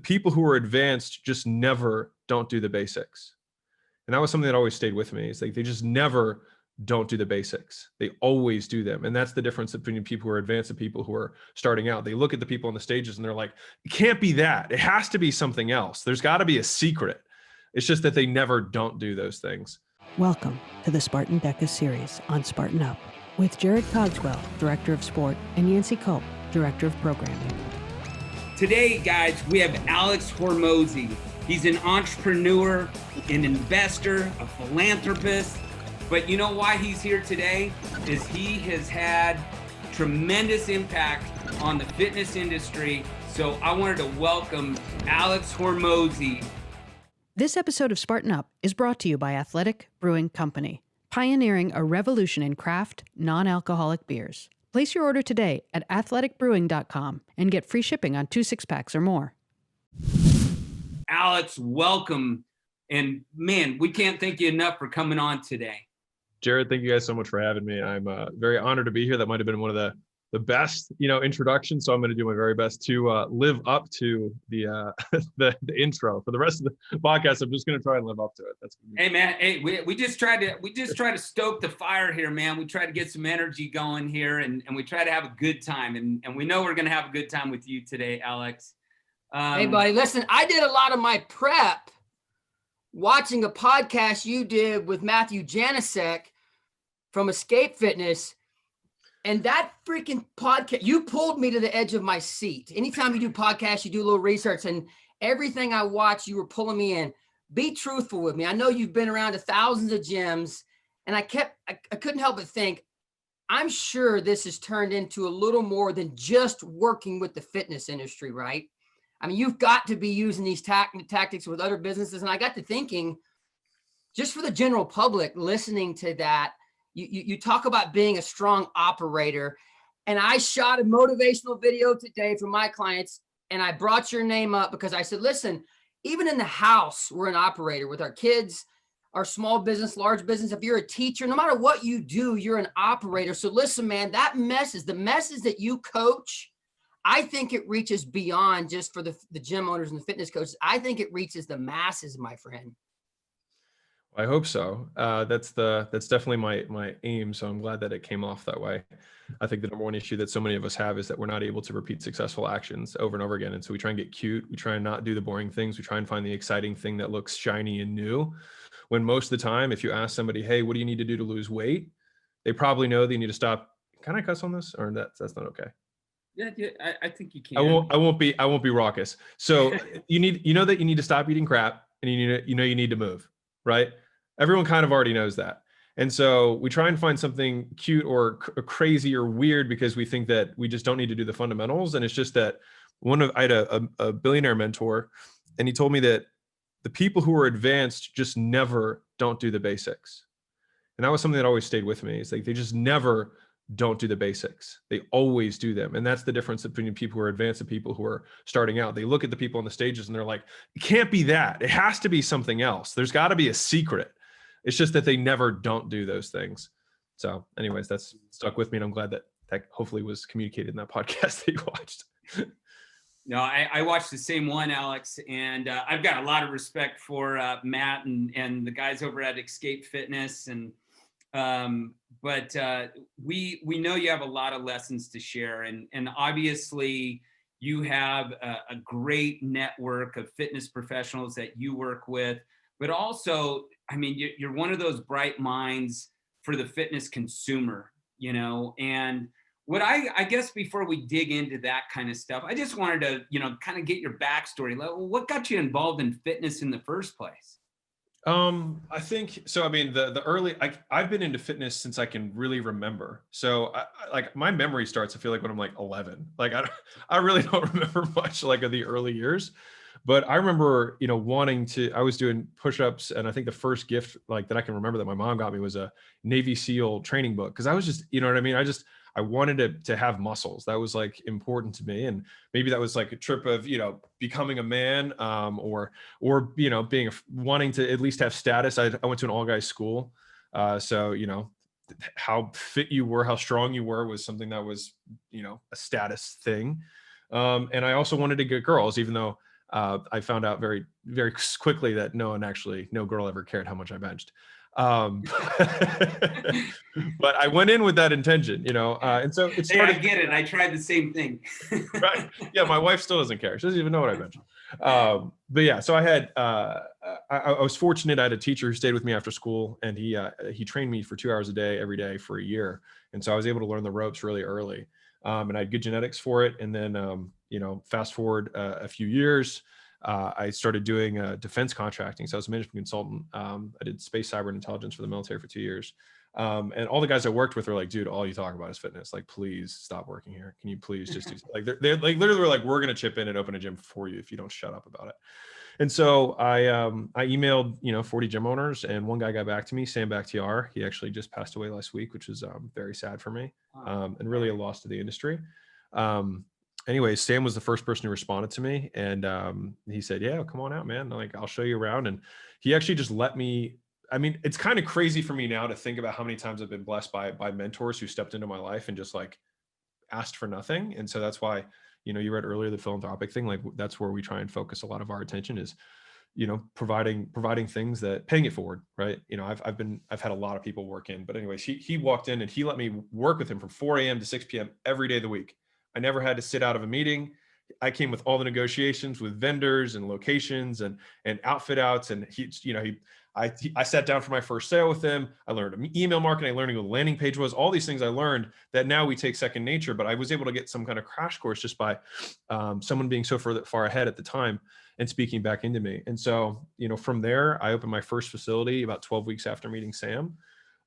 People who are advanced just never don't do the basics. And that was something that always stayed with me. It's like they just never don't do the basics. They always do them. And that's the difference between people who are advanced and people who are starting out. They look at the people on the stages and they're like, it can't be that. It has to be something else. There's got to be a secret. It's just that they never don't do those things. Welcome to the Spartan DEKA series on Spartan Up with Jarod Cogswell, Director of Sport, and Yancy Culp, Director of Programming. Today, guys, we have Alex Hormozi. He's an entrepreneur, an investor, a philanthropist. But you know why he's here today? Is he has had tremendous impact on the fitness industry. So I wanted to welcome Alex Hormozi. This episode of Spartan Up is brought to you by Athletic Brewing Company, pioneering a revolution in craft, non-alcoholic beers. Place your order today at athleticbrewing.com and get free shipping on 2 6-packs or more. Alex, welcome. And man, we can't thank you enough for coming on today. Jarod, thank you guys so much for having me. I'm very honored to be here. That might have been one of the best, introductions. So I'm going to do my very best to live up to the intro. For the rest of the podcast, I'm just going to try and live up to it. That's Hey man, hey, we just try to stoke the fire here, man. We try to get some energy going here, and we try to have a good time, and we know we're going to have a good time with you today, Alex. Hey buddy, listen, I did a lot of my prep watching a podcast you did with Matthew Janicek from Escape Fitness. And that freaking podcast, you pulled me to the edge of my seat. Anytime you do podcasts, you do a little research, and everything I watched, you were pulling me in. Be truthful with me. I know you've been around to thousands of gyms, and I couldn't help but think, I'm sure this has turned into a little more than just working with the fitness industry, right? I mean, you've got to be using these tactics with other businesses. And I got to thinking, just for the general public listening to that, you talk about being a strong operator. And I shot a motivational video today for my clients, and I brought your name up because I said, listen, even in the house, we're an operator with our kids, our small business, large business. If you're a teacher, no matter what you do, you're an operator. So listen, man, the message that you coach, I think it reaches beyond just for the gym owners and the fitness coaches. I think it reaches the masses, my friend. I hope so. That's definitely my aim. So I'm glad that it came off that way. I think the number one issue that so many of us have is that we're not able to repeat successful actions over and over again. And so we try and get cute. We try and not do the boring things. We try and find the exciting thing that looks shiny and new. When most of the time, if you ask somebody, hey, what do you need to do to lose weight? They probably know they need to stop. Can I cuss on this? Or that's not okay. Yeah, I think you can. I won't be raucous. So you know that you need to stop eating crap, and you need to move, right? Everyone kind of already knows that. And so we try and find something cute or crazy or weird because we think that we just don't need to do the fundamentals. And it's just that I had a billionaire mentor, and he told me that the people who are advanced just never don't do the basics. And that was something that always stayed with me. It's like they just never don't do the basics. They always do them. And that's the difference between people who are advanced and people who are starting out. They look at the people on the stages and they're like, it can't be that. It has to be something else. There's got to be a secret. It's just that they never don't do those things. So anyways, that's stuck with me. And I'm glad that hopefully was communicated in that podcast that you watched. No, I watched the same one, Alex, and I've got a lot of respect for Matt and the guys over at Escape Fitness. And but we know you have a lot of lessons to share, and obviously you have a great network of fitness professionals that you work with, but also, I mean, you're one of those bright minds for the fitness consumer, and what I guess before we dig into that kind of stuff, I just wanted to, kind of get your backstory. What got you involved in fitness in the first place? I think so. I mean, the early, I've been into fitness since I can really remember. So like my memory starts, I feel like when I'm like 11, like I really don't remember much like of the early years, but I remember, I was doing push-ups, and I think the first gift like that I can remember that my mom got me was a Navy SEAL training book. Cause I was just, you know what I mean? I wanted to have muscles. That was like important to me. And maybe that was like a trip of, becoming a man, or wanting to at least have status. I went to an all guys school. So, how fit you were, how strong you were was something that was, a status thing. And I also wanted to get girls, even though I found out very, very quickly that no girl ever cared how much I benched. But I went in with that intention, and so it started. Hey, I get it. I tried the same thing. Right. Yeah. My wife still doesn't care. She doesn't even know what I mentioned. But yeah, so I had, I was fortunate. I had a teacher who stayed with me after school, and he trained me for 2 hours a day, every day for a year. And so I was able to learn the ropes really early. And I had good genetics for it. And then, fast forward a few years, I started doing defense contracting. So I was a management consultant. I did space, cyber, and intelligence for the military for 2 years. And all the guys I worked with were like, dude, all you talk about is fitness. Like, please stop working here. Can you please just do like, they're like, literally were like, we're going to chip in and open a gym for you if you don't shut up about it. And so I emailed, 40 gym owners, and one guy got back to me, Sam Bakhtiar. He actually just passed away last week, which was very sad for me, and really a loss to the industry. Anyways, Sam was the first person who responded to me, and he said, yeah, come on out, man. Like, I'll show you around. And he actually just let me. I mean, it's kind of crazy for me now to think about how many times I've been blessed by mentors who stepped into my life and just like asked for nothing. And so that's why, you read earlier the philanthropic thing, like that's where we try and focus a lot of our attention is, providing things that paying it forward. Right. I've had a lot of people work in, but anyways, he walked in and he let me work with him from 4 a.m. to 6 p.m. every day of the week. I never had to sit out of a meeting. I came with all the negotiations with vendors and locations and outfit outs. And I sat down for my first sale with him. I learned email marketing. I learned what a landing page was. All these things I learned that now we take second nature. But I was able to get some kind of crash course just by someone being so far ahead at the time and speaking back into me. And so, from there, I opened my first facility about 12 weeks after meeting Sam.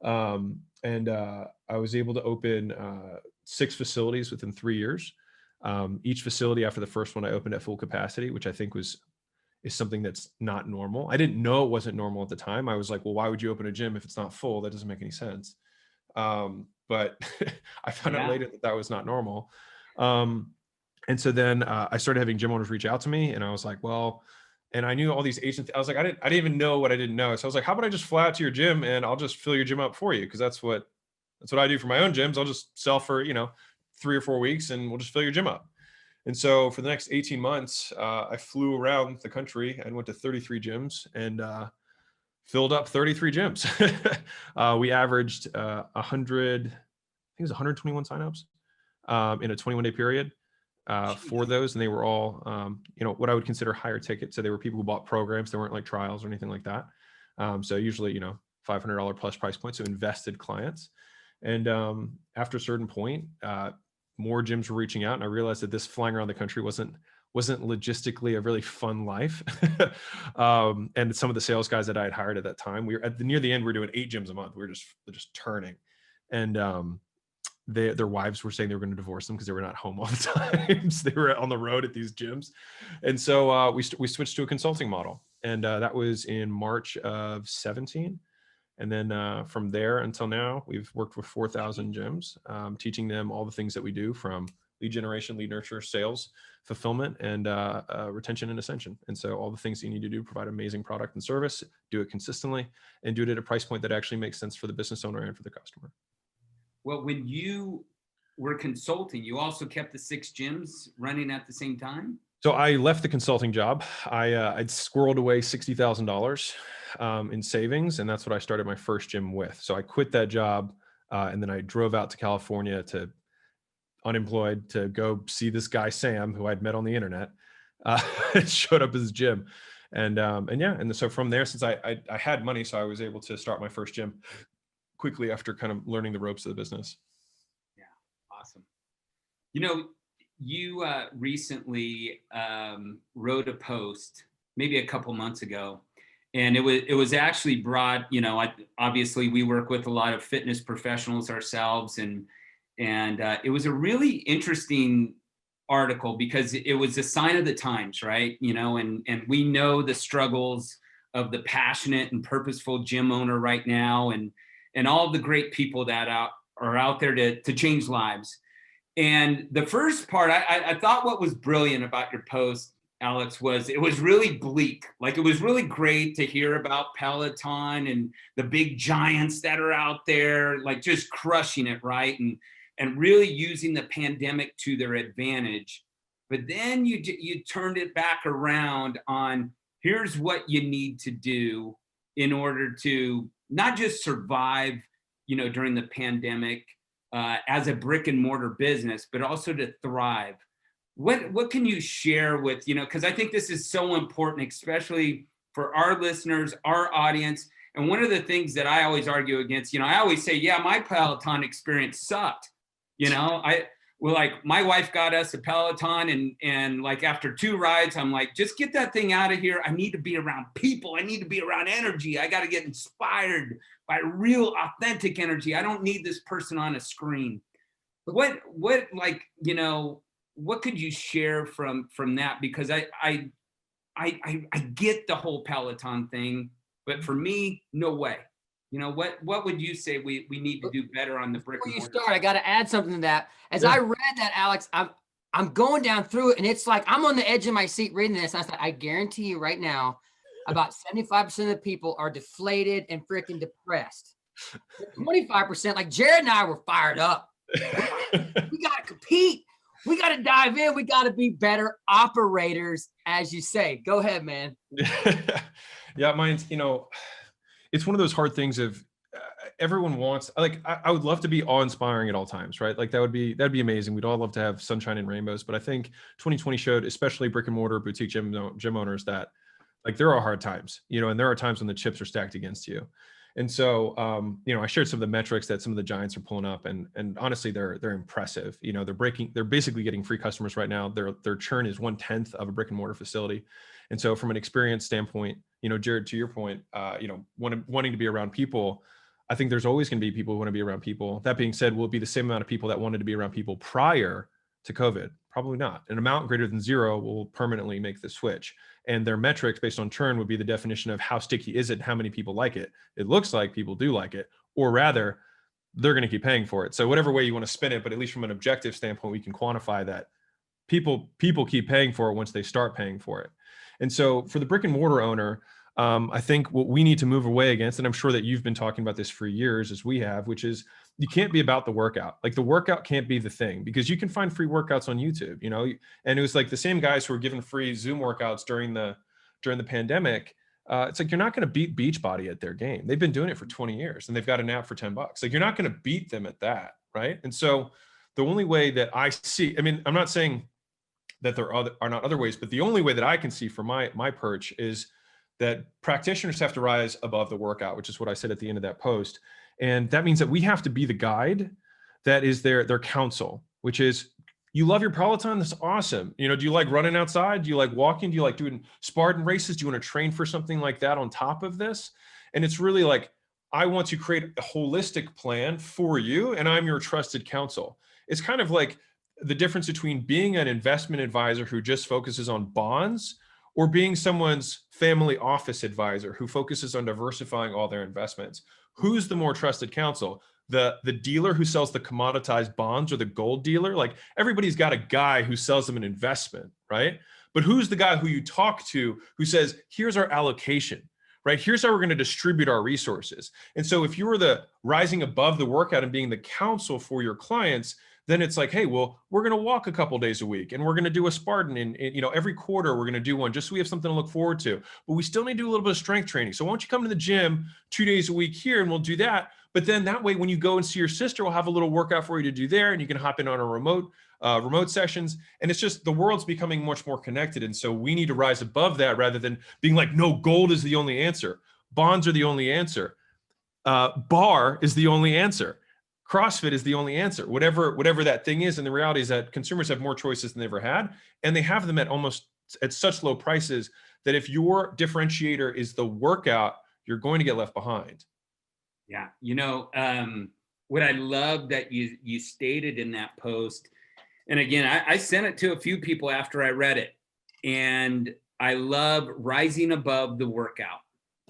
And I was able to open 6 facilities within 3 years. Each facility after the first one I opened at full capacity, which I think is something that's not normal. I didn't know it wasn't normal at the time. I was like, well, why would you open a gym if it's not full? That doesn't make any sense. But I found out later that was not normal. And so then I started having gym owners reach out to me, and I was like, well, and I knew all these agents. I was like, I didn't even know what I didn't know. So I was like, how about I just fly out to your gym and I'll just fill your gym up for you? Cause that's what I do for my own gyms. I'll just sell for, 3 or 4 weeks and we'll just fill your gym up. And so for the next 18 months, I flew around the country and went to 33 gyms and filled up 33 gyms. We averaged 100, I think it was 121 signups in a 21-day period for those. And they were all, what I would consider higher ticket. So they were people who bought programs. They weren't like trials or anything like that. So usually, $500 plus price points. So invested clients. And after a certain point, more gyms were reaching out, and I realized that this flying around the country wasn't logistically a really fun life. And some of the sales guys that I had hired at that time, we were near the end, we were doing 8 gyms a month. We were just turning, and their wives were saying they were going to divorce them because they were not home all the time. So they were on the road at these gyms, and so we switched to a consulting model, and that was in March of 17. And then from there until now, we've worked with 4,000 gyms, teaching them all the things that we do, from lead generation, lead nurture, sales, fulfillment, and retention and ascension. And so all the things that you need to do, provide amazing product and service, do it consistently, and do it at a price point that actually makes sense for the business owner and for the customer. Well, when you were consulting, you also kept the 6 gyms running at the same time? So I left the consulting job. I'd squirreled away $60,000 in savings, and that's what I started my first gym with. So I quit that job, and then I drove out to California to unemployed to go see this guy Sam, who I'd met on the internet. Showed up at his gym, and so from there, since I had money, so I was able to start my first gym quickly after kind of learning the ropes of the business. Yeah, awesome. You recently wrote a post maybe a couple months ago, and it was actually brought, obviously we work with a lot of fitness professionals ourselves, and it was a really interesting article because it was a sign of the times, right? And we know the struggles of the passionate and purposeful gym owner right now, and all the great people that are out there to change lives. And the first part, I thought what was brilliant about your post, Alex, was it was really bleak. Like, it was really great to hear about Peloton and the big giants that are out there, like just crushing it, right? And really using the pandemic to their advantage. but then you turned it back around on here's what you need to do in order to not just survive, during the pandemic as a brick and mortar business, but also to thrive. What can you share with, because I think this is so important, especially for our listeners, our audience. And one of the things that I always argue against, I always say, yeah, my Peloton experience sucked. My wife got us a Peloton and like after 2 rides, I'm like, just get that thing out of here. I need to be around people. I need to be around energy. I got to get inspired by real authentic energy. I don't need this person on a screen. What could you share from that? Because I get the whole Peloton thing, but for me, no way. What would you say we need to do better on the brick and mortar? Before you start, I got to add something to that. As I read that, Alex, I'm going down through it, and it's like I'm on the edge of my seat reading this. And I guarantee you right now, about 75% of the people are deflated and freaking depressed. 25%, like Jarod and I were fired up. We got to compete. We got to dive in. We got to be better operators, as you say. Go ahead, man. Yeah, mine's, it's one of those hard things of everyone wants, I would love to be awe-inspiring at all times, right? Like that'd be amazing. We'd all love to have sunshine and rainbows, but I think 2020 showed, especially brick and mortar boutique gym owners, that like there are hard times, and there are times when the chips are stacked against you. And so, I shared some of the metrics that some of the giants are pulling up, and honestly, they're impressive. They're basically getting free customers right now. Their churn is 1/10 of a brick and mortar facility. And so from an experience standpoint, Jarod, to your point, wanting to be around people, I think there's always going to be people who want to be around people. That being said, will it be the same amount of people that wanted to be around people prior to COVID? Probably not. An amount greater than 0 will permanently make the switch. And their metrics based on churn would be the definition of how sticky is it, and how many people like it. It looks like people do like it, or rather, they're going to keep paying for it. So whatever way you want to spin it, but at least from an objective standpoint, we can quantify that people keep paying for it once they start paying for it. And so for the brick and mortar owner, I think what we need to move away against, and I'm sure that you've been talking about this for years as we have, which is you can't be about the workout. Like the workout can't be the thing, because you can find free workouts on YouTube, and it was like the same guys who were giving free Zoom workouts during the pandemic. It's like, you're not going to beat Beachbody at their game. They've been doing it for 20 years and they've got an app for $10. Like you're not going to beat them at that. Right. And so the only way that I see, I'm not saying that there are not other ways, but the only way that I can see from my perch is that practitioners have to rise above the workout, which is what I said at the end of that post. And that means that we have to be the guide that is their counsel, which is, you love your Peloton? That's awesome. Do you like running outside? Do you like walking? Do you like doing Spartan races? Do you want to train for something like that on top of this? And it's really like, I want to create a holistic plan for you, and I'm your trusted counsel. It's kind of like the difference between being an investment advisor who just focuses on bonds, or being someone's family office advisor who focuses on diversifying all their investments. Who's the more trusted counsel? The dealer who sells the commoditized bonds, or the gold dealer? Like everybody's got a guy who sells them an investment, right? But who's the guy who you talk to who says, here's our allocation, right? Here's how we're going to distribute our resources. And so if you were the rising above the workout and being the counsel for your clients, then it's like, hey, well, we're going to walk a couple days a week, and we're going to do a Spartan in every quarter. We're going to do one, just so we have something to look forward to. But we still need to do a little bit of strength training. So why don't you come to the gym 2 days a week here, and we'll do that. But then that way, when you go and see your sister, we'll have a little workout for you to do there, and you can hop in on a remote sessions. And it's just, the world's becoming much more connected. And so we need to rise above that, rather than being like, no, gold is the only answer. Bonds are the only answer. Bar is the only answer. CrossFit is the only answer, whatever that thing is. And the reality is that consumers have more choices than they ever had, and they have them at such low prices that if your differentiator is the workout, you're going to get left behind. Yeah. What I love that you stated in that post, and again, I sent it to a few people after I read it, and I love rising above the workout,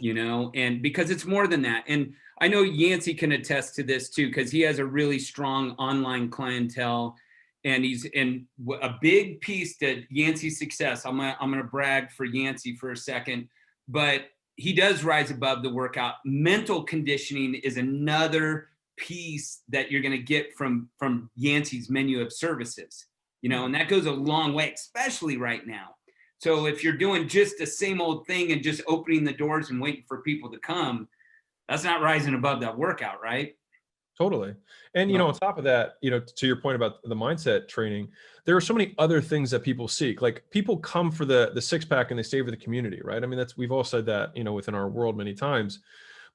and because it's more than that. And I know Yancy can attest to this too, because he has a really strong online clientele, and he's in a big piece to Yancy's success. I'm gonna brag for Yancy for a second, but he does rise above the workout. Mental conditioning is another piece that you're gonna get from Yancy's menu of services. and that goes a long way, especially right now. So if you're doing just the same old thing and just opening the doors and waiting for people to come, that's not rising above that workout, right? Totally. And, on top of that, to your point about the mindset training, there are so many other things that people seek. Like, people come for the six pack and they stay for the community, right? I mean, we've all said that, within our world many times,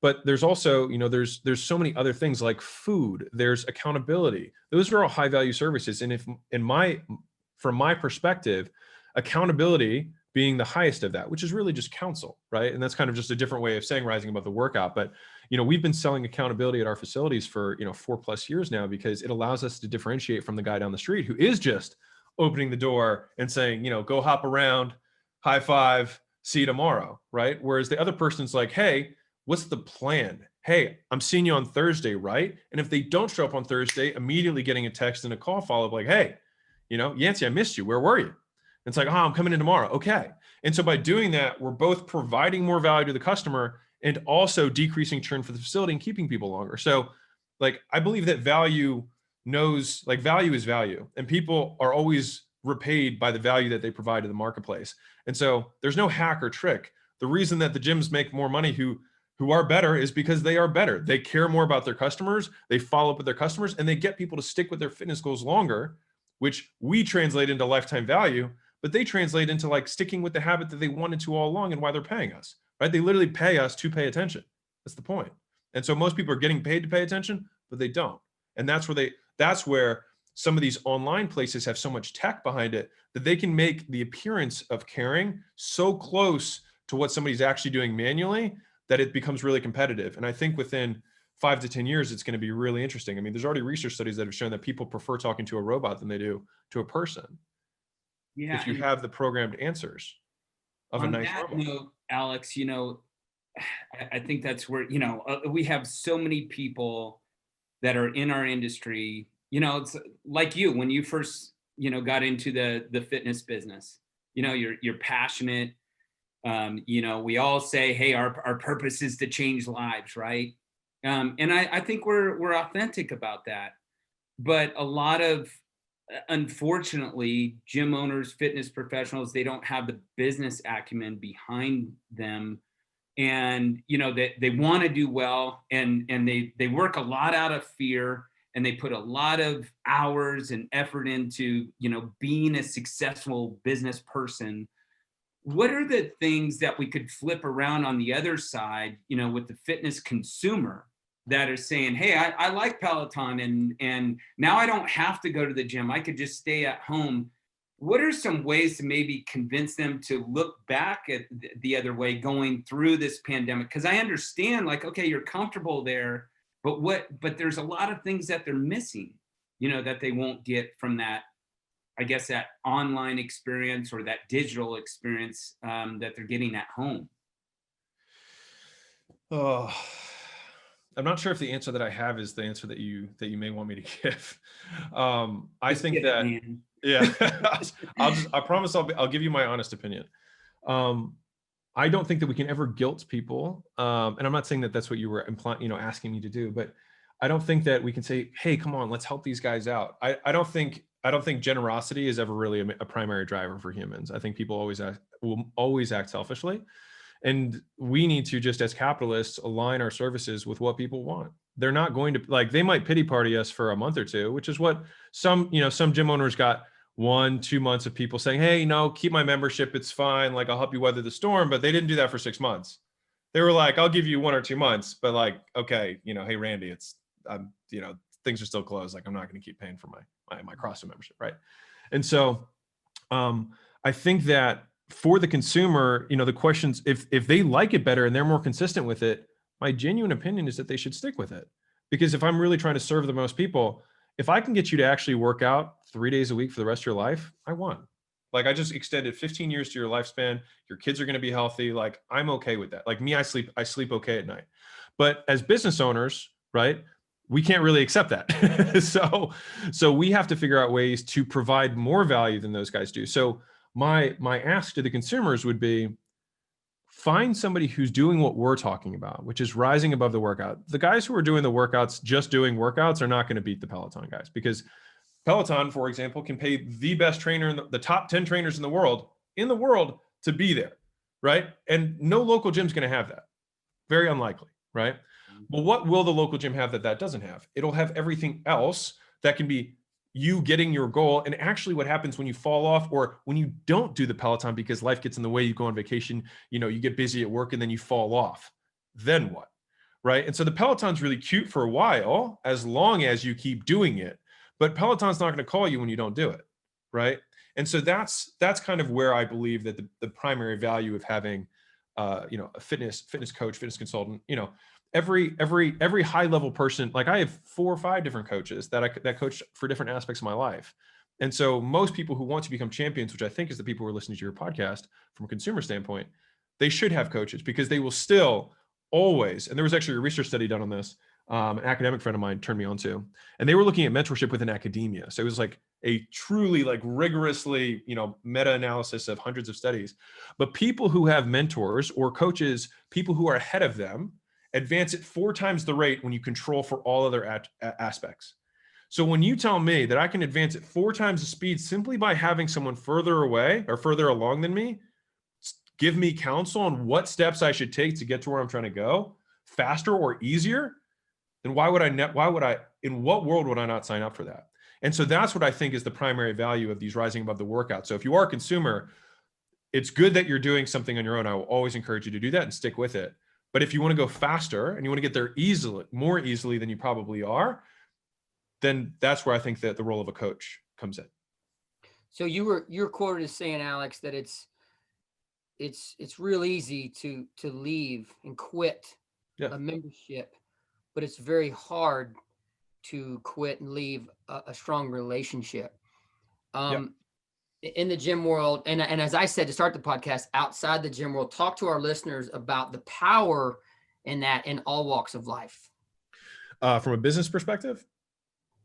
but there's also, there's so many other things like food, there's accountability. Those are all high value services. And from my perspective, accountability being the highest of that, which is really just counsel, right? And that's kind of just a different way of saying rising above the workout. But we've been selling accountability at our facilities for 4+ years now, because it allows us to differentiate from the guy down the street who is just opening the door and saying, go hop around, high five, see you tomorrow, right? Whereas the other person's like, hey, what's the plan? Hey, I'm seeing you on Thursday, right? And if they don't show up on Thursday, immediately getting a text and a call follow-up like, hey, Yancy, I missed you. Where were you? And it's like, I'm coming in tomorrow. Okay. And so by doing that, we're both providing more value to the customer and also decreasing churn for the facility and keeping people longer. So I believe that value is value, and people are always repaid by the value that they provide to the marketplace. And so there's no hack or trick. The reason that the gyms make more money who are better is because they are better. They care more about their customers. They follow up with their customers, and they get people to stick with their fitness goals longer, which we translate into lifetime value, but they translate into sticking with the habit that they wanted to all along and why they're paying us, right? They literally pay us to pay attention. That's the point. And so most people are getting paid to pay attention, but they don't. And that's where some of these online places have so much tech behind it that they can make the appearance of caring so close to what somebody's actually doing manually that it becomes really competitive. And I think within 5 to 10 years, it's going to be really interesting. I mean, there's already research studies that have shown that people prefer talking to a robot than they do to a person. Yeah. If you have the programmed answers of a nice robot. Note, Alex, I think that's where, we have so many people that are in our industry, it's like you, when you first, got into the fitness business, you're passionate. We all say, hey, our purpose is to change lives, right? And I think we're authentic about that. But a lot of, unfortunately, gym owners, fitness professionals, they don't have the business acumen behind them. And, they want to do well, and they work a lot out of fear, and they put a lot of hours and effort into, being a successful business person. What are the things that we could flip around on the other side, with the fitness consumer that are saying, hey, I like Peloton, and now I don't have to go to the gym. I could just stay at home. What are some ways to maybe convince them to look back at the other way going through this pandemic? Because I understand, okay, you're comfortable there, but there's a lot of things that they're missing, that they won't get from that, I guess, that online experience or that digital experience that they're getting at home. Oh, I'm not sure if the answer that I have is the answer that you may want me to give. I think that, yeah, I promise I'll give you my honest opinion. I don't think that we can ever guilt people. And I'm not saying that that's what you were implying, asking me to do, but I don't think that we can say, hey, come on, let's help these guys out. I don't think generosity is ever really a primary driver for humans. I think people will always act selfishly. And we need to, just as capitalists, align our services with what people want. They're not going to, they might pity party us for a month or two, which is what some gym owners got 1-2 months of people saying, hey, keep my membership. It's fine. I'll help you weather the storm. But they didn't do that for 6 months. They were like, I'll give you 1 or 2 months, but okay, hey, Randy, things are still closed. I'm not going to keep paying for my CrossFit membership. Right. And so I think that for the consumer, the questions, if they like it better and they're more consistent with it, my genuine opinion is that they should stick with it. Because if I'm really trying to serve the most people, if I can get you to actually work out 3 days a week for the rest of your life, I won. I just extended 15 years to your lifespan. Your kids are going to be healthy. I'm okay with that. Me, I sleep okay at night. But as business owners, right, we can't really accept that. So we have to figure out ways to provide more value than those guys do. So my ask to the consumers would be, find somebody who's doing what we're talking about, which is rising above the workout. The guys who are doing the workouts, just doing workouts, are not going to beat the Peloton guys, because Peloton, for example, can pay the best trainer in the top 10 trainers in the world to be there, right? And no local gym's going to have that. Very unlikely, right? Well, what will the local gym have that doesn't have? It'll have everything else that can be you getting your goal. And actually what happens when you fall off or when you don't do the Peloton because life gets in the way, you go on vacation, you get busy at work and then you fall off. Then what? Right? And so the Peloton's really cute for a while, as long as you keep doing it, but Peloton's not going to call you when you don't do it. Right? And so that's kind of where I believe that the primary value of having, a fitness coach, fitness consultant, every high level person, like I have 4 or 5 different coaches that coach for different aspects of my life. And so most people who want to become champions, which I think is the people who are listening to your podcast from a consumer standpoint, they should have coaches because they will still always, and there was actually a research study done on this, an academic friend of mine turned me on to, and they were looking at mentorship within academia. So it was like a truly like rigorously, meta-analysis of hundreds of studies, but people who have mentors or coaches, people who are ahead of them, advance at 4 times the rate when you control for all other aspects. So when you tell me that I can advance at 4 times the speed simply by having someone further away or further along than me, give me counsel on what steps I should take to get to where I'm trying to go faster or easier, then in what world would I not sign up for that? And so that's what I think is the primary value of these rising above the workout. So if you are a consumer, it's good that you're doing something on your own. I will always encourage you to do that and stick with it. But if you want to go faster and you want to get there more easily than you probably are, then that's where I think that the role of a coach comes in. So you're quoted as saying, Alex, that it's real easy to leave and quit a membership, but it's very hard to quit and leave a strong relationship. In the gym world, and as I said to start the podcast, outside the gym world, talk to our listeners about the power in that in all walks of life. From a business perspective?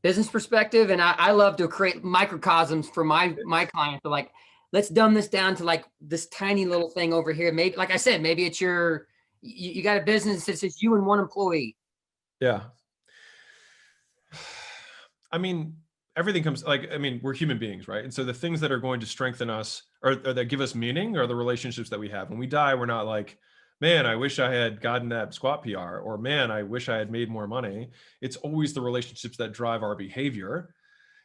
And I love to create microcosms for my clients. So like, let's dumb this down to like this tiny little thing over here. Maybe, like I said, maybe it's you got a business that says you and 1 employee. Yeah. I mean, everything comes we're human beings, right? And so the things that are going to strengthen us or that give us meaning are the relationships that we have. When we die, we're not like, man, I wish I had gotten that squat PR, or man, I wish I had made more money. It's always the relationships that drive our behavior.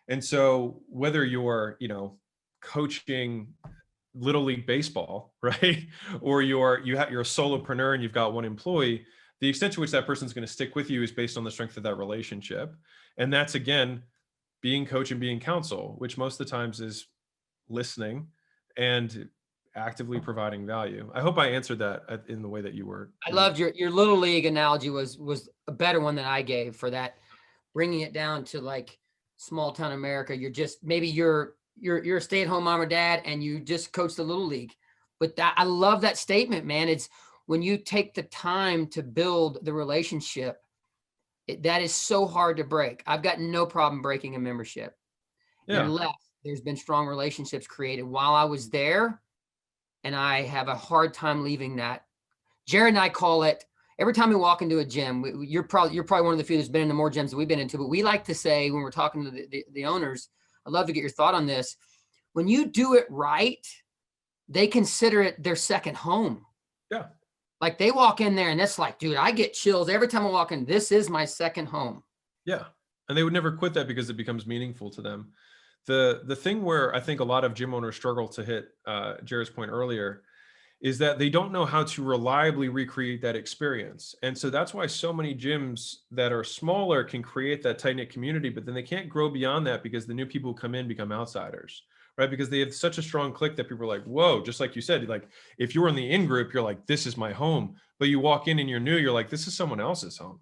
And so whether you're, coaching Little League baseball, right? Or you're a solopreneur and you've got 1 employee, the extent to which that person's going to stick with you is based on the strength of that relationship. And that's, again, being coach and being counsel, which most of the times is listening and actively providing value. I hope I answered that in the way that you were. I loved your Little League analogy was a better one than I gave for that, bringing it down to like small town America. You're a stay-at-home mom or dad and you just coach the Little League. But I love that statement, man. It's when you take the time to build the relationship, that is so hard to break. I've got no problem breaking a membership unless there's been strong relationships created while I was there. And I have a hard time leaving that. Jarod and I call it, every time we walk into a gym, you're probably one of the few that's been into more gyms than we've been into, but we like to say when we're talking to the owners, I'd love to get your thought on this. When you do it right, they consider it their second home. Yeah. Like they walk in there and it's like, dude, I get chills every time I walk in. This is my second home. Yeah. And they would never quit that because it becomes meaningful to them. The thing where I think a lot of gym owners struggle to hit Jared's point earlier is that they don't know how to reliably recreate that experience. And so that's why so many gyms that are smaller can create that tight-knit community, but then they can't grow beyond that because the new people who come in become outsiders, right? Because they have such a strong click that people are like, whoa, just like you said, like if you're in the in-group, you're like, this is my home. But you walk in and you're new, you're like, this is someone else's home,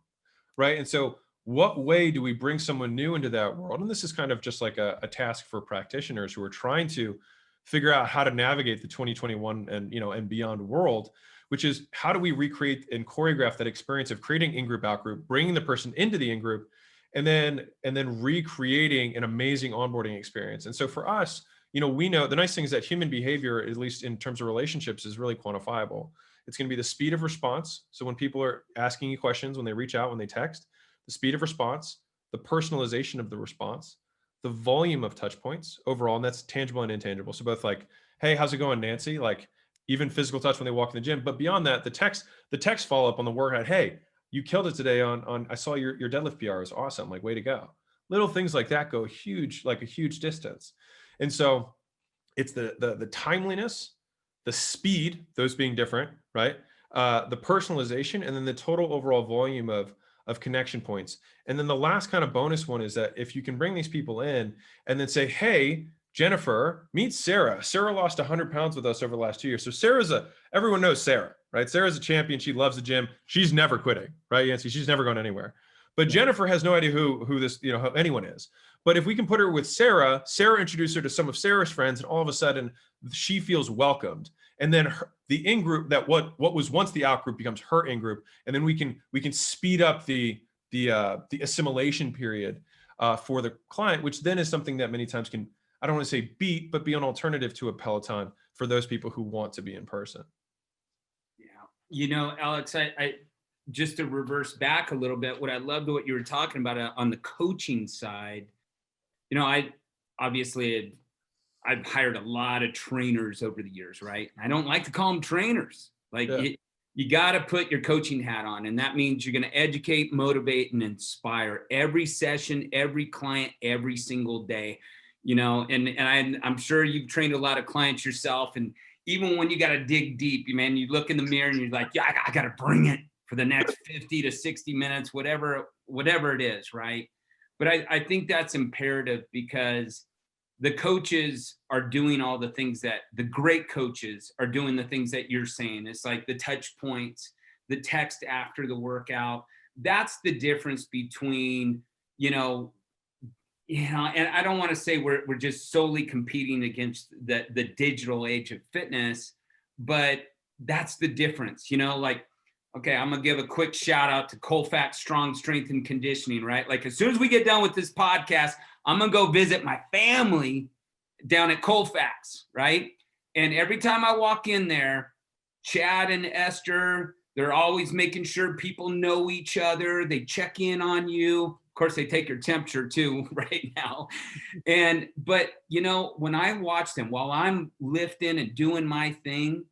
right? And so what way do we bring someone new into that world? And this is kind of just like a task for practitioners who are trying to figure out how to navigate the 2021 and beyond world, which is how do we recreate and choreograph that experience of creating in-group, out-group, bringing the person into the in-group, and then recreating an amazing onboarding experience. And so for us, we know the nice thing is that human behavior, at least in terms of relationships, is really quantifiable. It's going to be the speed of response. So when people are asking you questions, when they reach out, when they text, the speed of response, the personalization of the response, the volume of touch points overall, and that's tangible and intangible. So both like, hey, how's it going, Nancy? Like even physical touch when they walk in the gym. But beyond that, the text follow up on the workout. Hey, you killed it today on I saw your deadlift PR is awesome. Like, way to go. Little things like that go huge, like a huge distance. And so it's the timeliness, the speed, those being different, right? The personalization, and then the total overall volume of connection points. And then the last kind of bonus one is that if you can bring these people in and then say, hey, Jennifer, meet Sarah. Sarah lost 100 pounds with us over the last 2 years. So everyone knows Sarah, right? Sarah's a champion. She loves the gym. She's never quitting, right, Yancy? She's never going anywhere. But Jennifer has no idea who this, who anyone is. But if we can put her with Sarah introduce her to some of Sarah's friends, and all of a sudden she feels welcomed. And then the in-group, that what was once the out-group becomes her in-group. And then we can speed up the assimilation period for the client, which then is something that many times can, I don't want to say beat, but be an alternative to a Peloton for those people who want to be in person. Yeah. Alex, I just to reverse back a little bit, what I loved what you were talking about on the coaching side, I've hired a lot of trainers over the years, right? I don't like to call them trainers. Like you got to put your coaching hat on. And that means you're going to educate, motivate, and inspire every session, every client, every single day, and I'm sure you've trained a lot of clients yourself. And even when you got to dig deep, you look in the mirror and you're like, yeah, I got to bring it for the next 50 to 60 minutes, whatever it is. Right. But I think that's imperative, because the coaches are doing all the things that the great coaches are doing, the things that you're saying. It's like the touch points, the text after the workout. That's the difference between, and I don't want to say we're just solely competing against the digital age of fitness, but that's the difference, okay, I'm going to give a quick shout out to Colfax Strong Strength and Conditioning, right? Like as soon as we get done with this podcast, I'm going to go visit my family down at Colfax, right? And every time I walk in there, Chad and Esther, they're always making sure people know each other. They check in on you. Of course, they take your temperature too right now. But when I watch them while I'm lifting and doing my thing,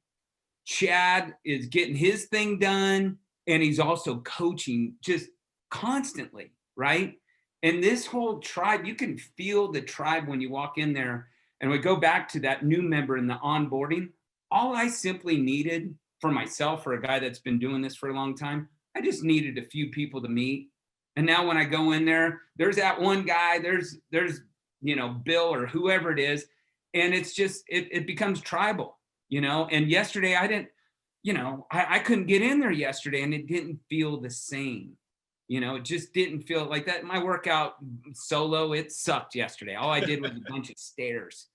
Chad is getting his thing done, and he's also coaching just constantly, right? And this whole tribe, you can feel the tribe when you walk in there. And we go back to that new member in the onboarding. All I simply needed for myself, for a guy that's been doing this for a long time, I just needed a few people to meet. And now when I go in there, there's that one guy, there's Bill or whoever it is. And it's just, it becomes tribal. And yesterday I didn't, I couldn't get in there yesterday, and it didn't feel the same. It just didn't feel like that. My workout solo, it sucked yesterday. All I did was a bunch of stairs,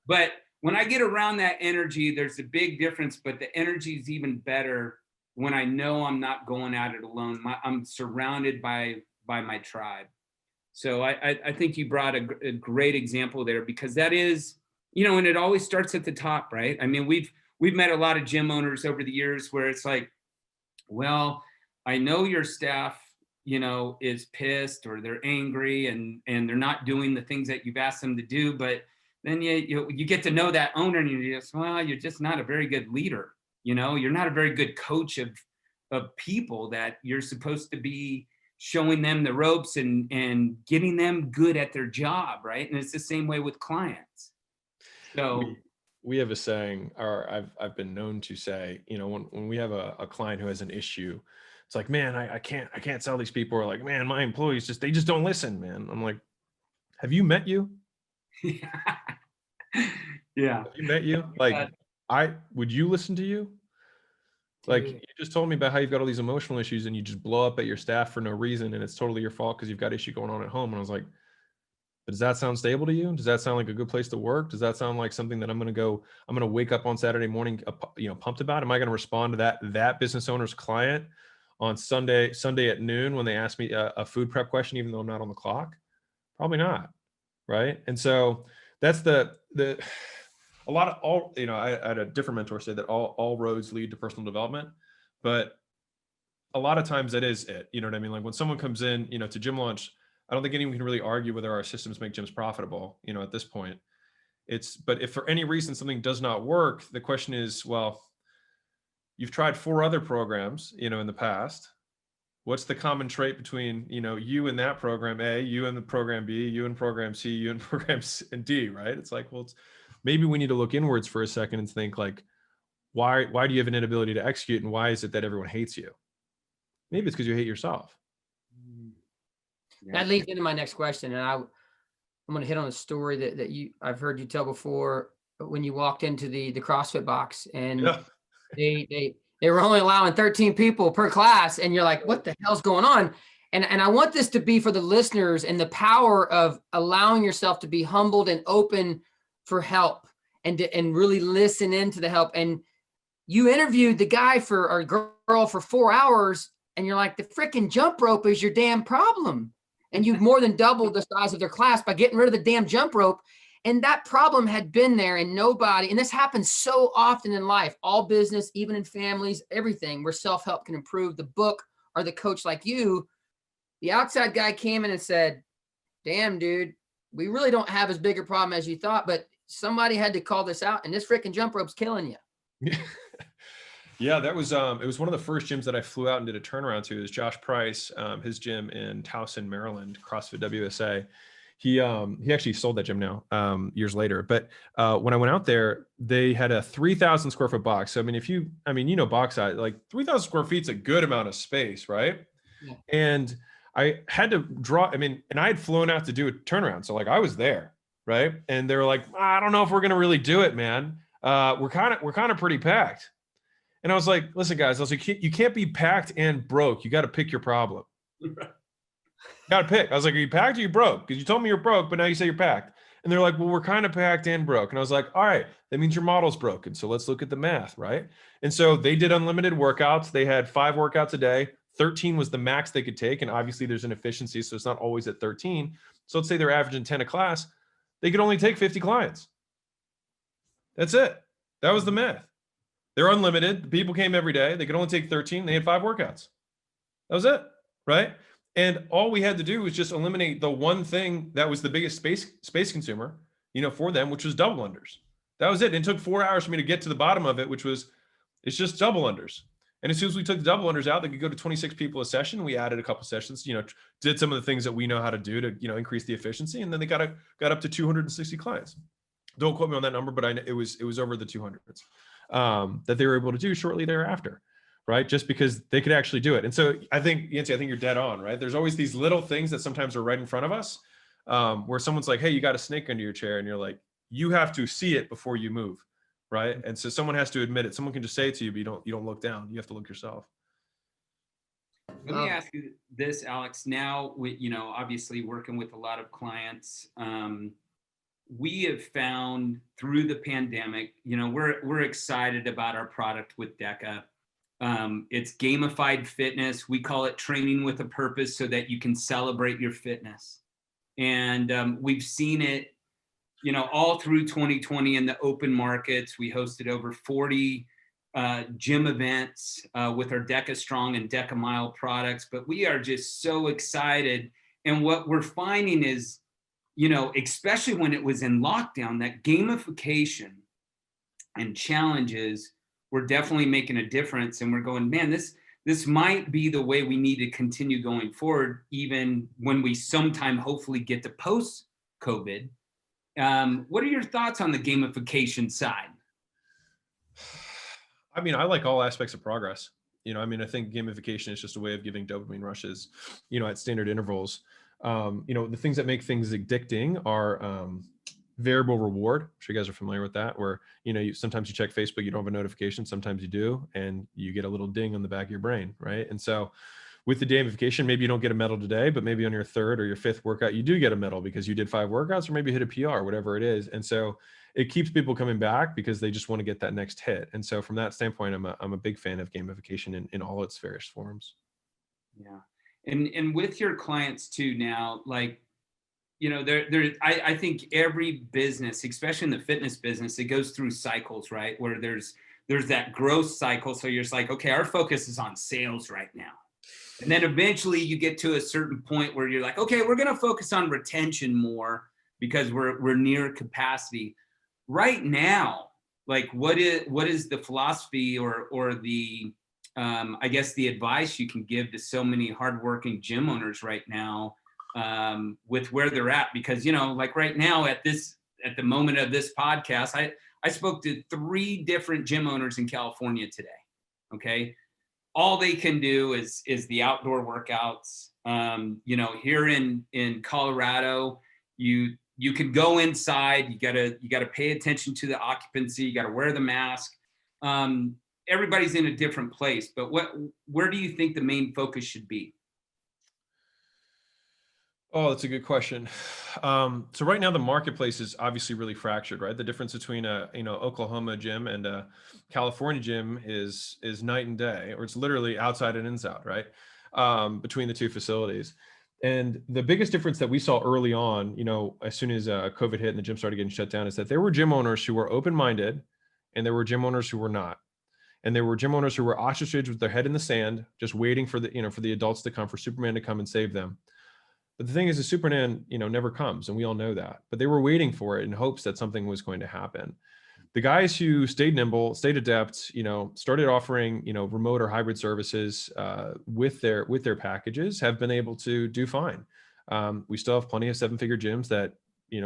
but when I get around that energy, there's a big difference, but the energy is even better when I know I'm not going at it alone. I'm surrounded by my tribe. So I think you brought a great example there, because that is, and it always starts at the top, right? I mean, we've met a lot of gym owners over the years where it's like, well, I know your staff, is pissed or they're angry and they're not doing the things that you've asked them to do. But then you get to know that owner, and you're just, well, you're just not a very good leader. You're not a very good coach of people that you're supposed to be showing them the ropes and getting them good at their job, right? And it's the same way with clients. So we have a saying, or I've been known to say, when we have a client who has an issue, it's like, man, I can't sell these people. Or like, man, my employees they just don't listen, man. I'm like, have you met you? Yeah. Have you met you? Like, would you listen to you? Like, you just told me about how you've got all these emotional issues and you just blow up at your staff for no reason, and it's totally your fault because you've got issue going on at home. And I was like, but does that sound stable to you? Does that sound like a good place to work? Does that sound like something that I'm going to wake up on Saturday morning, pumped about? Am I going to respond to that business owner's client on Sunday at noon when they ask me a food prep question, even though I'm not on the clock? Probably not. Right. And so that's a lot of all, I had a different mentor say that all roads lead to personal development, but a lot of times that is it. You know what I mean? Like when someone comes in, to gym launch, I don't think anyone can really argue whether our systems make gyms profitable, at this point. But if for any reason something does not work, the question is, well, you've tried 4 other programs, in the past. What's the common trait between, you and that program A, you and the program B, you and program C, you and program C and D, right? It's like, well, maybe we need to look inwards for a second and think like, why do you have an inability to execute, and why is it that everyone hates you? Maybe it's because you hate yourself. That leads into my next question, and I'm going to hit on a story that I've heard you tell before, when you walked into the CrossFit box, and they were only allowing 13 people per class, and you're like, what the hell's going on? And I want this to be for the listeners, and the power of allowing yourself to be humbled and open for help, and really listen into the help. And you interviewed the guy or girl for 4 hours, and you're like, the freaking jump rope is your damn problem. And you've more than doubled the size of their class by getting rid of the damn jump rope. And that problem had been there, and this happens so often in life, all business, even in families, everything where self-help can improve. The book or the coach like you, the outside guy came in and said, damn, dude, we really don't have as big a problem as you thought, but somebody had to call this out, and this freaking jump rope's killing you. Yeah, that was, it was one of the first gyms that I flew out and did a turnaround to. It was Josh Price, his gym in Towson, Maryland, CrossFit WSA. He actually sold that gym now, years later. But when I went out there, they had a 3,000 square foot box. So, box size, like 3,000 square feet's a good amount of space, right? Yeah. And I had to draw, and I had flown out to do a turnaround. So like I was there, right? And they were like, I don't know if we're going to really do it, man. We're kind of pretty packed. And I was like, listen, guys, you can't be packed and broke. You got to pick your problem. Got to pick. I was like, are you packed or you broke? Because you told me you're broke, but now you say you're packed. And they're like, well, we're kind of packed and broke. And I was like, all right, that means your model's broken. So let's look at the math, right? And so they did unlimited workouts. They had 5 workouts a day. 13 was the max they could take. And obviously there's an efficiency, so it's not always at 13. So let's say they're averaging 10 a class. They could only take 50 clients. That's it. That was the math. They're unlimited. The people came every day. They could only take 13. They had 5 workouts. That was it, right? And all we had to do was just eliminate the one thing that was the biggest space consumer, for them, which was double unders. That was it. And it took 4 hours for me to get to the bottom of it, which was, it's just double unders. And as soon as we took the double unders out, they could go to 26 people a session. We added a couple sessions, did some of the things that we know how to do to, increase the efficiency. And then they got up to 260 clients. Don't quote me on that number, but it was over the 200s that they were able to do shortly thereafter. Right? Just because they could actually do it. And so I think, Yancy, you're dead on, right? There's always these little things that sometimes are right in front of us where someone's like, hey, you got a snake under your chair. And you're like, you have to see it before you move. Right? And so someone has to admit it. Someone can just say it to you, but you don't look down. You have to look yourself. Let me ask you this, Alex. Now, obviously working with a lot of clients, we have found through the pandemic, we're excited about our product with DEKA. It's gamified fitness. We call it training with a purpose so that you can celebrate your fitness. And we've seen it, all through 2020 in the open markets. We hosted over 40 gym events with our DEKA Strong and DEKA Mile products, but we are just so excited. And what we're finding is, especially when it was in lockdown, that gamification and challenges we're definitely making a difference. And we're going, man, this might be the way we need to continue going forward, even when we sometime hopefully get to post-COVID. What are your thoughts on the gamification side? I like all aspects of progress. I think gamification is just a way of giving dopamine rushes, at standard intervals. The things that make things addicting are variable reward. I'm sure you guys are familiar with that, where, sometimes you check Facebook, you don't have a notification. Sometimes you do, and you get a little ding on the back of your brain. Right. And so with the gamification, maybe you don't get a medal today, but maybe on your 3rd or your 5th workout, you do get a medal because you did 5 workouts, or maybe hit a PR, whatever it is. And so it keeps people coming back because they just want to get that next hit. And so from that standpoint, I'm a big fan of gamification in all its various forms. Yeah. And with your clients too now, like, I think every business, especially in the fitness business, it goes through cycles, right? Where there's that growth cycle. So you're just like, okay, our focus is on sales right now. And then eventually you get to a certain point where you're like, okay, we're going to focus on retention more because we're near capacity. Right now, like what is the philosophy or the I guess the advice you can give to so many hardworking gym owners right now with where they're at? Because, like right now at the moment of this podcast, I spoke to 3 different gym owners in California today. Okay. All they can do is the outdoor workouts. Here in Colorado, you can go inside. You gotta pay attention to the occupancy. You gotta wear the mask. Everybody's in a different place, but where do you think the main focus should be? Oh, that's a good question. So right now the marketplace is obviously really fractured, right? The difference between a Oklahoma gym and a California gym is night and day, or it's literally outside and inside, right? Between the two facilities. And the biggest difference that we saw early on, as soon as COVID hit and the gym started getting shut down, is that there were gym owners who were open-minded and there were gym owners who were not. And there were gym owners who were ostracized with their head in the sand, just waiting for the adults to come, for Superman to come and save them. But the thing is, the Superman, never comes, and we all know that. But they were waiting for it in hopes that something was going to happen. The guys who stayed nimble, stayed adept, started offering, remote or hybrid services with their packages, have been able to do fine. We still have plenty of 7-figure gyms that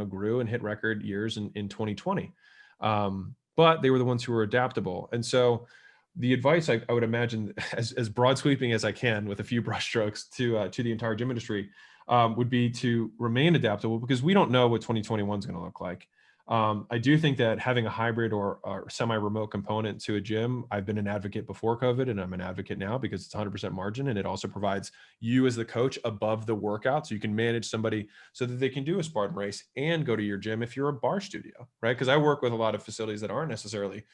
grew and hit record years in 2020, but they were the ones who were adaptable. And so the advice I would imagine, as broad sweeping as I can with a few brushstrokes to the entire gym industry, would be to remain adaptable, because we don't know what 2021 is going to look like. I do think that having a hybrid or semi-remote component to a gym, I've been an advocate before COVID, and I'm an advocate now because it's 100% margin. And it also provides you as the coach above the workout. So you can manage somebody so that they can do a Spartan race and go to your gym if you're a bar studio, right? Because I work with a lot of facilities that aren't necessarily,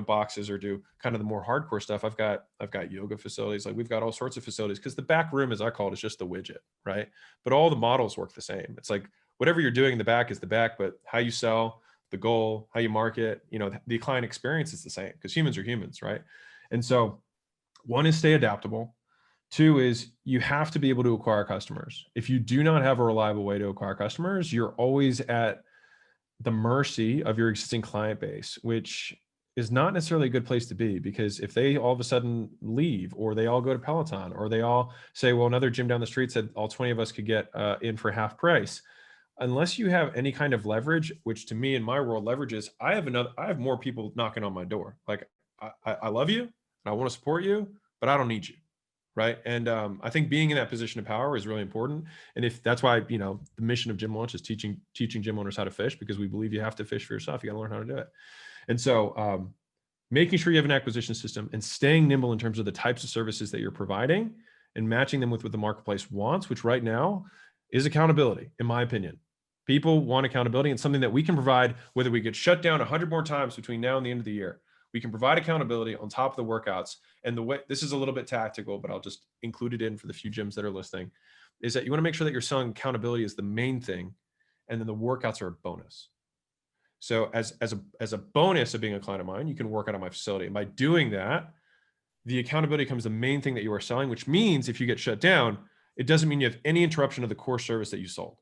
boxes, or do kind of the more hardcore stuff. I've got yoga facilities. Like, we've got all sorts of facilities, because the back room, as I call it, is just the widget, right? But all the models work the same. It's like, whatever you're doing in the back is the back, but how you sell, the goal, how you market, the client experience is the same, because humans are humans, right? And so 1 is stay adaptable. 2 is you have to be able to acquire customers. If you do not have a reliable way to acquire customers, you're always at the mercy of your existing client base, which is not necessarily a good place to be, because if they all of a sudden leave, or they all go to Peloton, or they all say, well, another gym down the street said all 20 of us could get in for half price. Unless you have any kind of leverage, which to me in my world, leverage is I have more people knocking on my door. Like, I love you and I want to support you, but I don't need you. Right. And I think being in that position of power is really important. And if that's why, the mission of Gym Launch is teaching gym owners how to fish, because we believe you have to fish for yourself. You got to learn how to do it. And so making sure you have an acquisition system and staying nimble in terms of the types of services that you're providing and matching them with what the marketplace wants, which right now is accountability, in my opinion. People want accountability, and something that we can provide, whether we get shut down 100 more times between now and the end of the year. We can provide accountability on top of the workouts. And the way, this is a little bit tactical, but I'll just include it in for the few gyms that are listening, is that you want to make sure that you're selling accountability as the main thing, and then the workouts are a bonus. So as a bonus of being a client of mine, you can work out at my facility. And by doing that, the accountability becomes the main thing that you are selling, which means if you get shut down, it doesn't mean you have any interruption of the core service that you sold.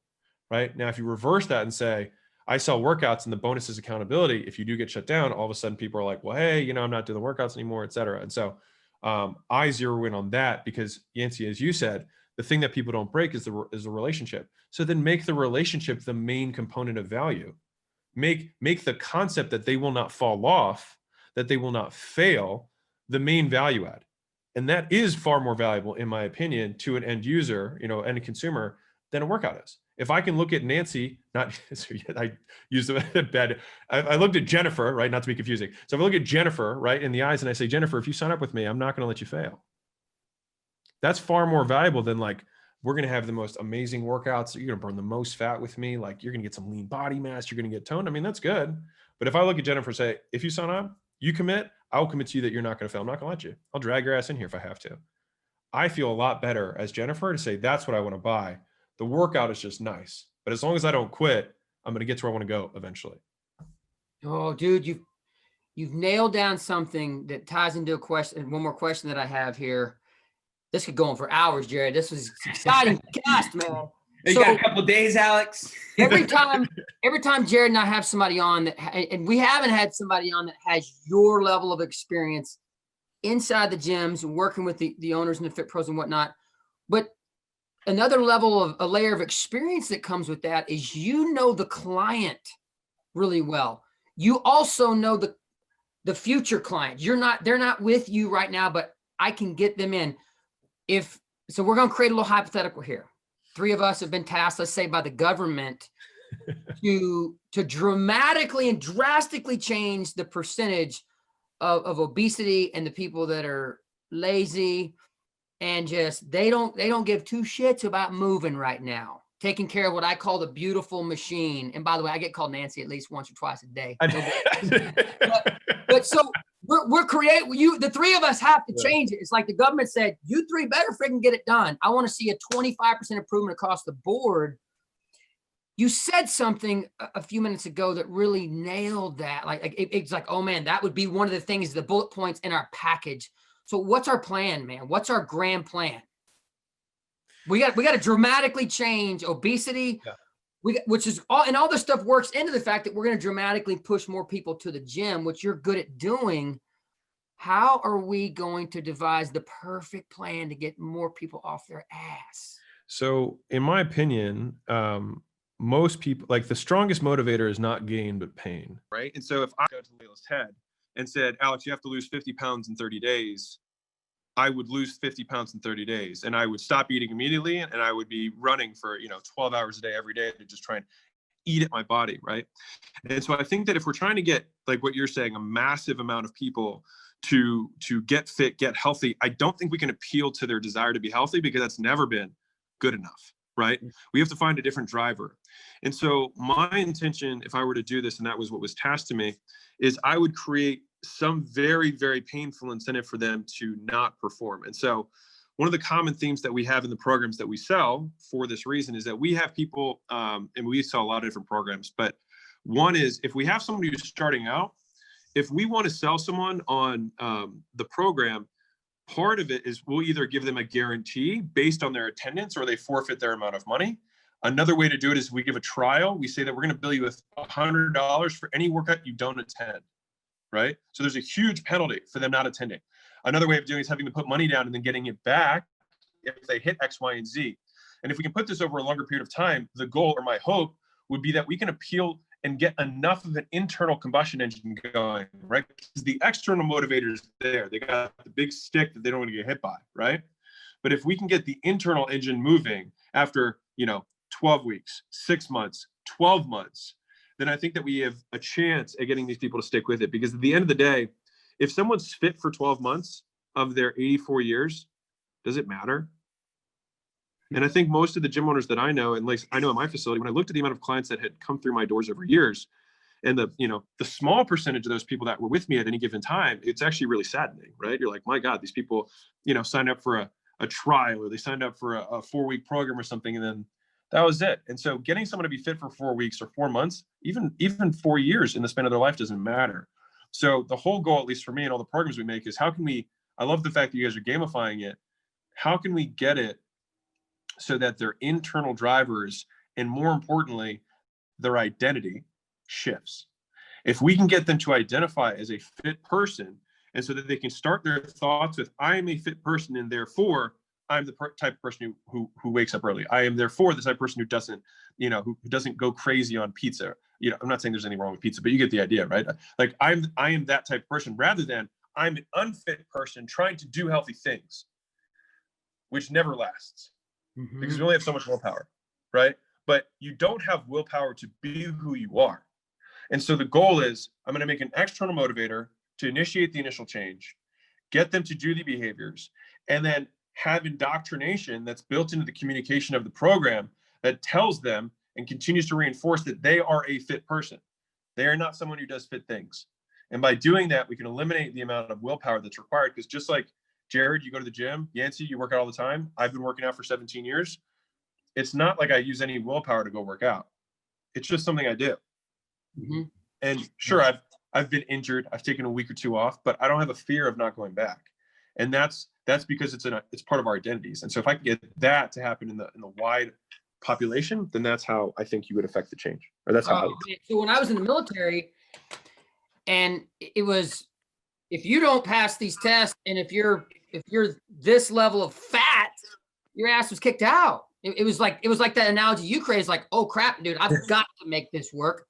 Right? Now, if you reverse that and say, I sell workouts and the bonus is accountability, if you do get shut down, all of a sudden people are like, well, hey, I'm not doing the workouts anymore, et cetera. And so I zero in on that, because Yancy, as you said, the thing that people don't break is the relationship. So then make the relationship the main component of value. Make the concept that they will not fall off, that they will not fail, the main value add. And that is far more valuable, in my opinion, to an end user, and a consumer, than a workout is. If I can look at Nancy, I used the bed. I looked at Jennifer, right? Not to be confusing. So if I look at Jennifer, right, in the eyes, and I say, Jennifer, if you sign up with me, I'm not going to let you fail. That's far more valuable than like, we're going to have the most amazing workouts. You're going to burn the most fat with me. Like, you're going to get some lean body mass. You're going to get toned. I mean, that's good. But if I look at Jennifer and say, if you sign up, you commit, I'll commit to you that you're not going to fail. I'm not going to let you. I'll drag your ass in here if I have to. I feel a lot better as Jennifer to say, that's what I want to buy. The workout is just nice, but as long as I don't quit, I'm going to get to where I want to go eventually. Oh, dude, you've nailed down something that ties into a question. One more question that I have here. This could go on for hours, Jarod. This was exciting cast, man. You got a couple of days, Alex. every time Jarod and I have somebody on that, and we haven't had somebody on that has your level of experience inside the gyms and working with the owners and the fit pros and whatnot. But another level of a layer of experience that comes with that is, you know, the client really well. You also know the future client. They're not with you right now, but I can get them in. So we're going to create a little hypothetical here. 3 of us have been tasked, let's say, by the government to dramatically and drastically change the percentage of obesity and the people that are lazy and just they don't give 2 shits about moving right now, taking care of what I call the beautiful machine. And by the way, I get called Nancy at least once or twice a day. but so we're creating, the 3 of us have to change it. It's like the government said, you 3 better freaking get it done. I want to see a 25% improvement across the board. You said something a few minutes ago that really nailed that. It's like, oh man, that would be one of the things, the bullet points in our package. So what's our plan, man? What's our grand plan? We got to dramatically change obesity. Yeah. Which is all, and all this stuff works into the fact that we're going to dramatically push more people to the gym, which you're good at doing. How are we going to devise the perfect plan to get more people off their ass? So in my opinion, most people, like, the strongest motivator is not gain, but pain. Right. And so if I go to Layla's head and said, Alex, you have to lose 50 pounds in 30 days, I would lose 50 pounds in 30 days, and I would stop eating immediately. And I would be running for, 12 hours a day, every day, to just try and eat at my body. Right. And so I think that if we're trying to get, like what you're saying, a massive amount of people to get fit, get healthy, I don't think we can appeal to their desire to be healthy, because that's never been good enough. Right. We have to find a different driver. And so my intention, if I were to do this, and that was what was tasked to me, is I would create some very, very painful incentive for them to not perform. And so one of the common themes that we have in the programs that we sell for this reason is that we have people, and we sell a lot of different programs, but one is, if we have somebody who's starting out, if we want to sell someone on the program, part of it is we'll either give them a guarantee based on their attendance, or they forfeit their amount of money. Another way to do it is we give a trial. We say that we're going to bill you with $100 for any workout you don't attend. Right? So there's a huge penalty for them not attending. Another way of doing it is having them put money down and then getting it back if they hit X, Y, and Z. And if we can put this over a longer period of time, the goal, or my hope, would be that we can appeal and get enough of an internal combustion engine going, right? Because the external motivator is there. They got the big stick that they don't want to get hit by, right? But if we can get the internal engine moving after, 12 weeks, 6 months, 12 months, then I think that we have a chance at getting these people to stick with it. Because at the end of the day, if someone's fit for 12 months of their 84 years, does it matter? And I think most of the gym owners that I know, and like I know in my facility, when I looked at the amount of clients that had come through my doors over years, and the small percentage of those people that were with me at any given time, it's actually really saddening, right? You're like, my God, these people, signed up for a trial, or they signed up for a 4-week program or something, and then that was it. And so getting someone to be fit for 4 weeks or 4 months, even 4 years in the span of their life, doesn't matter. So the whole goal, at least for me and all the programs we make, is how can we, I love the fact that you guys are gamifying it. How can we get it so that their internal drivers, and more importantly, their identity, shifts? If we can get them to identify as a fit person, and so that they can start their thoughts with, I am a fit person, and therefore I'm the type of person who wakes up early. I am therefore the type of person who doesn't, who doesn't go crazy on pizza. I'm not saying there's anything wrong with pizza, but you get the idea, right? Like I am that type of person, rather than I'm an unfit person trying to do healthy things, which never lasts, because you only have so much willpower, right? But you don't have willpower to be who you are. And so the goal is, I'm going to make an external motivator to initiate the initial change, get them to do the behaviors, and then have indoctrination that's built into the communication of the program that tells them and continues to reinforce that they are a fit person. They are not someone who does fit things. And by doing that, we can eliminate the amount of willpower that's required. Because just like Jarod, you go to the gym, Yancy, you work out all the time. I've been working out for 17 years. It's not like I use any willpower to go work out. It's just something I do. And sure, I've been injured. I've taken a week or two off, but I don't have a fear of not going back. And that's because it's part of our identities. And so if I can get that to happen in the wide population, then that's how I think you would affect the change. Or that's how I would. So when I was in the military, and it was, if you don't pass these tests, and if you're this level of fat, your ass was kicked out. It was like that analogy you created. It's like, oh crap, dude, I've got to make this work,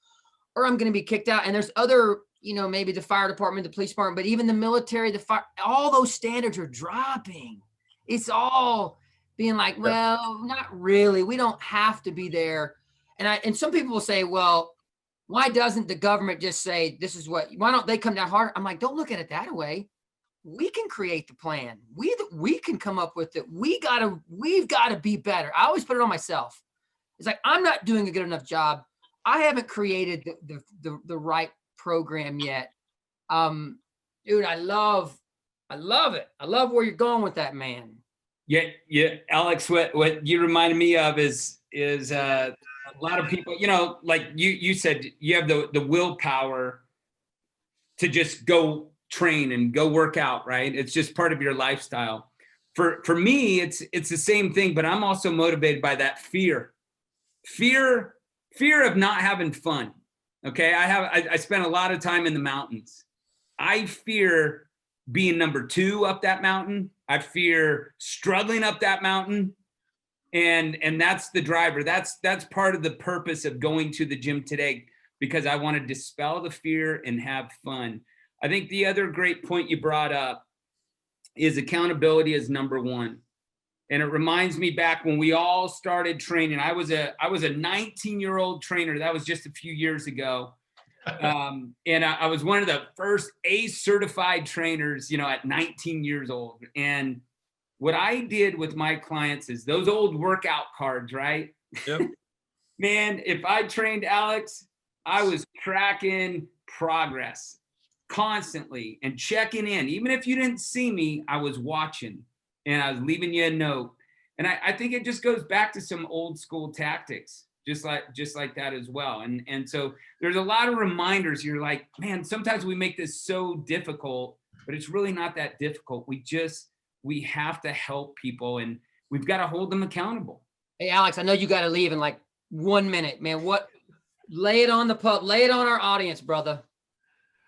or I'm going to be kicked out. And there's other, maybe the fire department, the police department, but even the military, the fire, all those standards are dropping. It's all being like, well, not really. We don't have to be there. And some people will say, well, why doesn't the government just say, why don't they come down harder? I'm like, don't look at it that way. We can create the plan. We can come up with it. We've got to be better. I always put it on myself. It's like, I'm not doing a good enough job. I haven't created the right program yet. Dude, I love it. I love where you're going with that, man. Yeah. Alex, what you reminded me of is a lot of people, like you said, you have the willpower to just go train and go work out, right? It's just part of your lifestyle. For me, it's the same thing, but I'm also motivated by that fear of not having fun. Okay. I spent a lot of time in the mountains. I fear being number 2 up that mountain. I fear struggling up that mountain. And that's the driver. That's part of the purpose of going to the gym today, because I want to dispel the fear and have fun. I think the other great point you brought up is accountability is number 1. And it reminds me back when we all started training. I was a 19-year-old trainer. That was just a few years ago. And I was one of the first ACE certified trainers, at 19 years old. And what I did with my clients is those old workout cards, right? Yep. Man, if I trained Alex, I was tracking progress constantly and checking in. Even if you didn't see me, I was watching and I was leaving you a note. And I think it just goes back to some old school tactics, just like that as well. And so there's a lot of reminders. You're like, man, sometimes we make this so difficult, but it's really not that difficult. We have to help people, and we've got to hold them accountable. Hey, Alex, I know you got to leave in like 1 minute, man. Lay it on our audience, brother.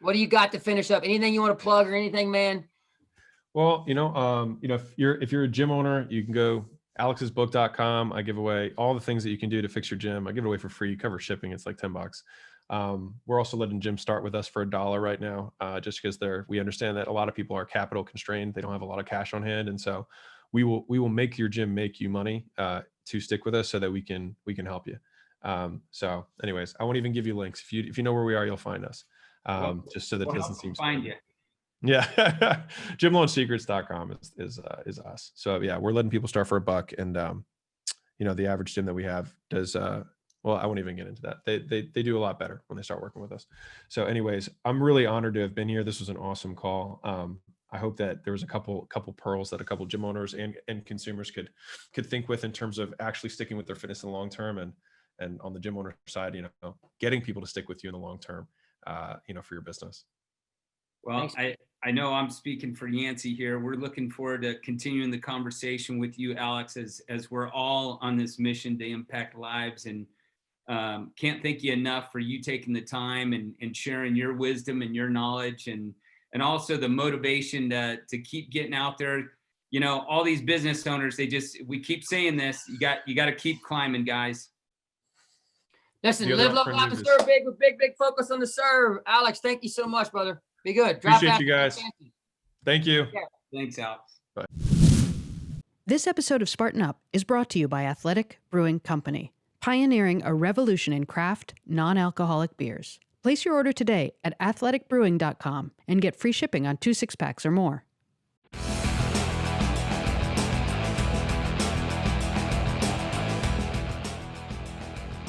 What do you got to finish up? Anything you want to plug or anything, man? Well, if you're a gym owner, you can go alexsbook.com. I give away all the things that you can do to fix your gym. I give it away for free. Cover shipping. It's like $10. We're also letting gyms start with us for $1 right now, just because we understand that a lot of people are capital constrained. They don't have a lot of cash on hand. And so we will make your gym make you money, to stick with us so that we can help you. So anyways, I won't even give you links. If you know where we are, you'll find us. Just so that it doesn't seem find you. Yeah. gymloansecrets.com is us. So yeah, we're letting people start for $1. And, the average gym that we have does, well, I won't even get into that. They do a lot better when they start working with us. So anyways, I'm really honored to have been here. This was an awesome call. I hope that there was a couple pearls that a couple gym owners and consumers could think with in terms of actually sticking with their fitness in the long term, and on the gym owner side, getting people to stick with you in the long term, for your business. Well, I know I'm speaking for Yancy here. We're looking forward to continuing the conversation with you, Alex, as we're all on this mission to impact lives. And can't thank you enough for you taking the time and sharing your wisdom and your knowledge, and also the motivation to keep getting out there. All these business owners, we keep saying this, you got to keep climbing, guys. Listen, live, love, laugh, and serve big with big focus on the serve. Alex, thank you so much, brother. Be good. Appreciate you guys. Thank you. Yeah. Thanks, Alex. Bye. This episode of Spartan Up is brought to you by Athletic Brewing Company, pioneering a revolution in craft, non-alcoholic beers. Place your order today at athleticbrewing.com and get free shipping on 2 6-packs or more.